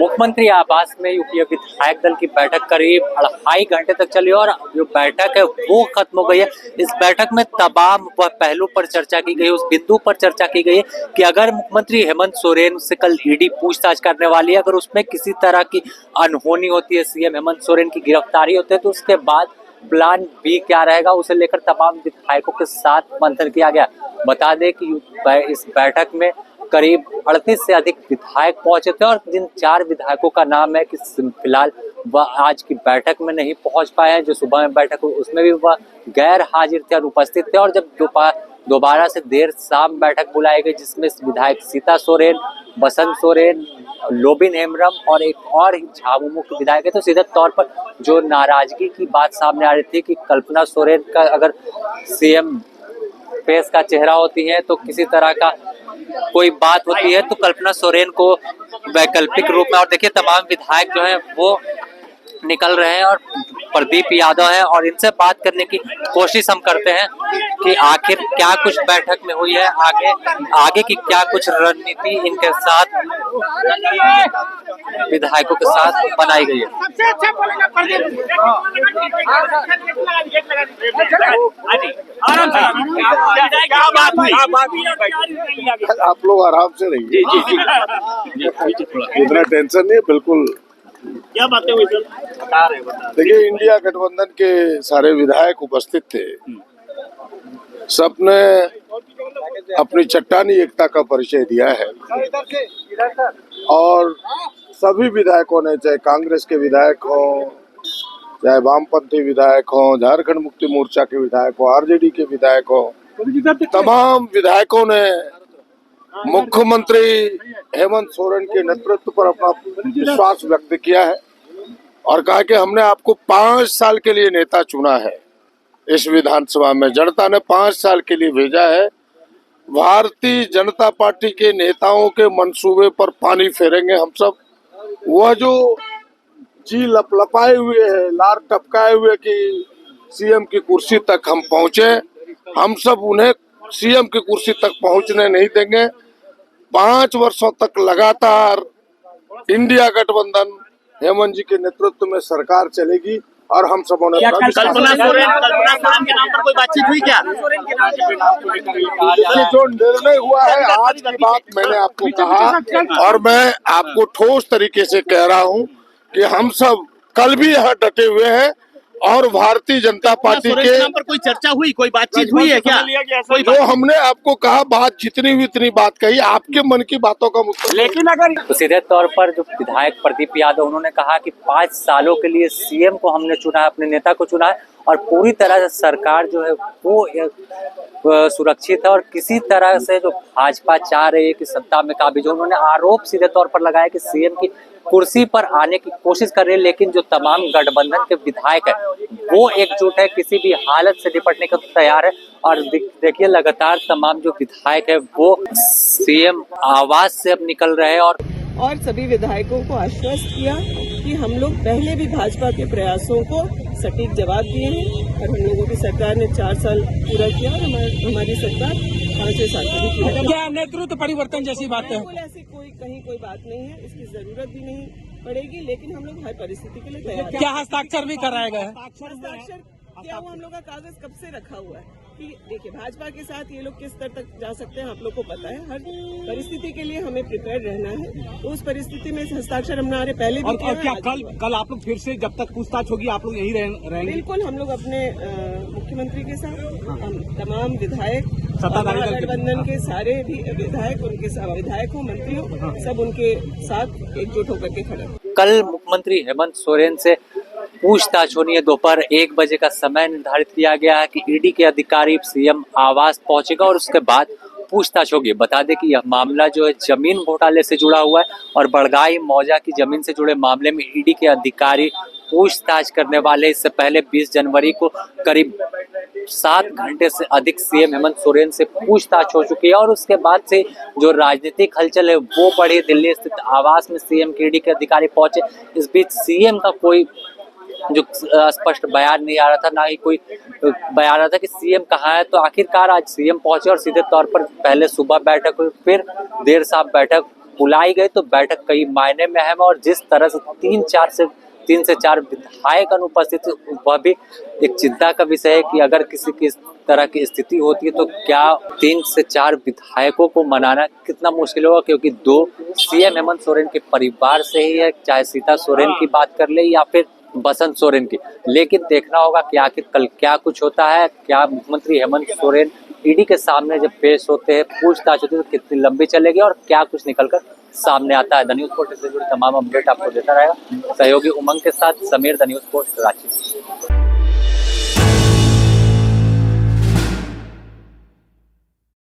मुख्यमंत्री आवास में यूपीए विधायक दल की बैठक करीब 2.5 घंटे तक चली और जो बैठक है वो खत्म हो गई है। इस बैठक में तमाम वह पहलू पर चर्चा की गई, उस बिंदु पर चर्चा की गई कि अगर मुख्यमंत्री हेमंत सोरेन से कल ईडी पूछताछ करने वाली है, अगर उसमें किसी तरह की अनहोनी होती है, सीएम हेमंत सोरेन की गिरफ्तारी होती है, तो उसके बाद प्लान बी क्या रहेगा, उसे लेकर तमाम विधायकों के साथ मंथन किया गया। बता दें कि इस बैठक में करीब 38 से अधिक विधायक पहुंचे थे और जिन 4 विधायकों का नाम है कि फिलहाल वह आज की बैठक में नहीं पहुंच पाए हैं, जो सुबह में बैठक हुई उसमें भी वह गैर हाजिर थे, अनुपस्थित थे। और जब दोबारा से देर शाम बैठक बुलाई गई जिसमें विधायक सीता सोरेन, बसंत सोरेन, लोबिन हेम्ब्रम और एक और झामुमो के विधायक है, तो सीधे तौर पर जो नाराजगी की बात सामने आ रही थी कि कल्पना सोरेन का अगर सीएम फेस का चेहरा होती है तो किसी तरह का कोई बात होती है तो कल्पना सोरेन को वैकल्पिक रूप में, और देखिए तमाम विधायक जो हैं वो निकल रहे हैं और प्रदीप यादव है और इनसे बात करने की कोशिश हम करते हैं कि आखिर क्या कुछ बैठक में हुई है, आगे की क्या कुछ रणनीति इनके साथ विधायकों के साथ बनाई गई है। आप लोग आराम से रहिए, इतना टेंशन नहीं है, बिल्कुल। क्या बातें हुई सर? बता रहे देखिए, इंडिया गठबंधन के सारे विधायक उपस्थित थे। सबने अपनी चट्टानी एकता का परिचय दिया है और सभी विधायकों ने, चाहे कांग्रेस के विधायक हो, चाहे वामपंथी विधायक हो, झारखंड मुक्ति मोर्चा के विधायक हो, आरजेडी के विधायक हो, तमाम विधायकों ने मुख्यमंत्री हेमंत सोरेन के नेतृत्व पर अपना विश्वास व्यक्त किया है और कहा कि हमने आपको 5 साल के लिए नेता चुना है। इस विधानसभा में जनता ने 5 साल के लिए भेजा है। भारतीय जनता पार्टी के नेताओं के मंसूबे पर पानी फेरेंगे हम सब। वह जो जी लपलपाए हुए है, लार टपकाए हुए कि सीएम की कुर्सी तक हम पहुंचे, हम सब उन्हें सीएम की कुर्सी तक पहुंचने नहीं देंगे। 5 वर्षों तक लगातार इंडिया गठबंधन हेमंत जी के नेतृत्व में सरकार चलेगी और हम सबों ने कल्पना सोरेन के नाम पर कोई बातचीत हुई क्या? जो निर्णय हुआ है, आज की बात मैंने आपको कहा और मैं आपको ठोस तरीके से कह रहा हूं कि हम सब कल भी यहाँ डटे हुए हैं और भारतीय जनता पार्टी के नाम पर कोई चर्चा हुई, कोई बातचीत हुई है क्या? जो हमने आपको कहा, बात जितनी हुई इतनी बात कही, आपके मन की बातों का मतलब। लेकिन अगर तो सीधे तौर पर जो विधायक प्रदीप यादव, उन्होंने कहा कि 5 सालों के लिए सीएम को हमने चुना है, अपने नेता को चुना है और पूरी तरह से सरकार जो है वो सुरक्षित है और किसी तरह से जो भाजपा चाह रही है कि सत्ता में काबिज हो, उन्होंने आरोप सीधे तौर पर लगाया कि सीएम की कुर्सी पर आने की कोशिश कर रहे हैं, लेकिन जो तमाम गठबंधन के विधायक है वो एकजुट है, किसी भी हालत से निपटने को तैयार है। और देखिए लगातार तमाम जो विधायक है वो सीएम आवास से अब निकल रहे हैं और सभी विधायकों को आश्वस्त किया कि हम लोग पहले भी भाजपा के प्रयासों को सटीक जवाब दिए हैं और हम लोगों की सरकार ने 4 साल पूरा किया और हमारी सरकार 5वें साल का भी पूरा। क्या नेतृत्व परिवर्तन जैसी बात है? बिल्कुल ऐसी कहीं कोई बात नहीं है, इसकी जरूरत भी नहीं पड़ेगी, लेकिन हम लोग हर परिस्थिति के लिए तैयार हैं। क्या हस्ताक्षर भी कराया गया है? हस्ताक्षर क्या हुआ? हम लोग का कागज कब से रखा हुआ है कि देखिए भाजपा के साथ ये लोग किस स्तर तक जा सकते हैं, आप लोग को पता है। हर परिस्थिति के लिए हमें प्रिपेयर रहना है, तो उस परिस्थिति में हस्ताक्षर हमारे पहले भी किया। क्या कल आप लोग फिर से जब तक पूछताछ होगी आप लोग यही रहेंगे? बिल्कुल, हम लोग अपने मुख्यमंत्री के साथ, हम तमाम विधायक, गठबंधन के सारे भी विधायक, उनके विधायक हो, मंत्री हो, सब उनके साथ एकजुट होकर के खड़े। कल मुख्यमंत्री हेमंत सोरेन से पूछताछ होनी है। दोपहर 1 बजे का समय निर्धारित किया गया है कि ईडी के अधिकारी सीएम आवास पहुंचेगा और उसके बाद पूछताछ होगी। बता दें कि यह मामला जो है जमीन घोटाले से जुड़ा हुआ है और बड़गाई मौजा की जमीन से जुड़े मामले में ईडी के अधिकारी पूछताछ करने वाले। इससे पहले 20 जनवरी को करीब 7 घंटे से अधिक सीएम हेमंत सोरेन से पूछताछ हो चुकी है और उसके बाद से जो राजनीतिक हलचल है वो बढ़ी। दिल्ली स्थित आवास में सीएम के ईडी के अधिकारी पहुंचे। इस बीच सीएम का कोई जो स्पष्ट बयान नहीं आ रहा था, ना ही कोई बयान आ रहा था कि सीएम कहाँ है। तो आखिरकार आज सीएम पहुंचे और सीधे तौर पर पहले सुबह बैठक हुई, फिर देर शाम बैठक बुलाई गई तो बैठक कई मायने में अहम है, और जिस तरह से 3 से 4 विधायक अनुपस्थित, वह भी एक चिंता का विषय है कि अगर किसी की इस तरह की स्थिति होती है तो क्या 3 से 4 विधायकों को मनाना कितना मुश्किल होगा, क्योंकि 2 सीएम हेमंत सोरेन के परिवार से ही है, चाहे सीता सोरेन की बात कर ले या फिर बसंत सोरेन की। लेकिन देखना होगा कि आखिर कल क्या कुछ होता है, क्या मुख्यमंत्री हेमंत सोरेन ईडी के सामने जब पेश होते हैं, पूछताछ होती है तो कितनी लंबी चलेगी और क्या कुछ निकलकर सामने आता है। द न्यूज़ पोस्ट से जुड़ी तमाम अपडेट आपको देता रहेगा। सहयोगी उमंग के साथ Sameer, the news post, Ranchi.